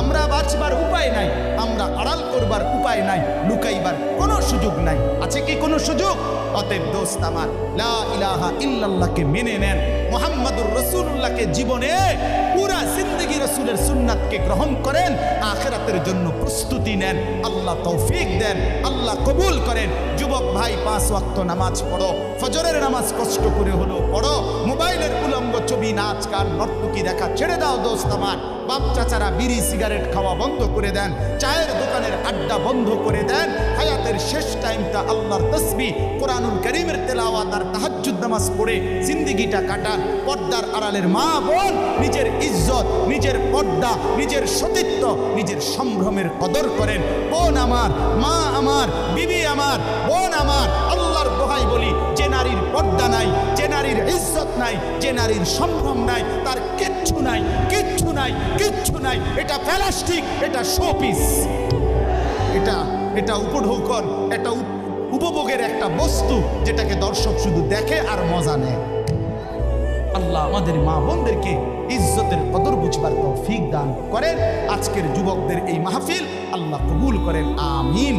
আমরা বাঁচবার উপায় নাই, আমরা আড়াল করবার উপায় নাই, লুকাইবার কোনো সুযোগ নাই। আছে কি কোনো সুযোগ? অতএব দোস্ত আমার, লা ইলাহা ইল্লাল্লাহকে মেনে নেন, মুহাম্মাদুর রাসূলুল্লাহকে জীবনে পুরা জিন্দেগি রাসূলের সুন্নাতকে গ্রহণ করেন, আখিরাতের জন্য প্রস্তুতি নেন। আল্লাহ তৌফিক দেন, আল্লাহ কবুল করেন। যুবক ভাই, 5 ওয়াক্ত নামাজ পড়ো, ফজরের নামাজ কষ্ট করে হলো পড়ো। মোবাইলের উলঙ্গ ছবি, নাচ গান, নর্তকী দেখা ছেড়ে দাও দোস্ত আমার। বাপ চাচারা বিড়ি সিগারেট খাওয়া বন্ধ করে দেন, চায়ের দোকানের আড্ডা বন্ধ করে দেন। হায়াতের শেষ টাইমটা আল্লাহর তাসবিহ, কোরআনুল কারীমের তেলাওয়াত আর তাহাজ্জুদ নামাজ পড়ে জিন্দেগিটা কাটান। পর্দার আড়ালের মা বোন, নিজের ইজ্জত, নিজের পর্দা, নিজের সতীত্ব, নিজের সম্ভ্রমের কদর করেন। বোন আমার, মা আমার, বিবি আমার, বোন আমার, আল্লাহর দোহাই বলি, যে নারীর পর্দা নাই, যে নারীর ইজ্জত নাই, যে নারীর সম্ভ্রম নাই, তার কিচ্ছু নাই, কিচ্ছু নাই, কিচ্ছু নাই। এটা প্লাস্টিক, এটা শোপিস, এটা উপঢৌকন, এটা উপভোগের একটা বস্তু, যেটাকে দর্শক শুধু দেখে আর মজা নেয়। আল্লাহ আমাদের মা বোনদেরকে ইজ্জতের কদর বুঝবার তৌফিক দান করেন। আজকের যুবকদের এই মাহফিল আল্লাহ কবুল করেন, আমিন।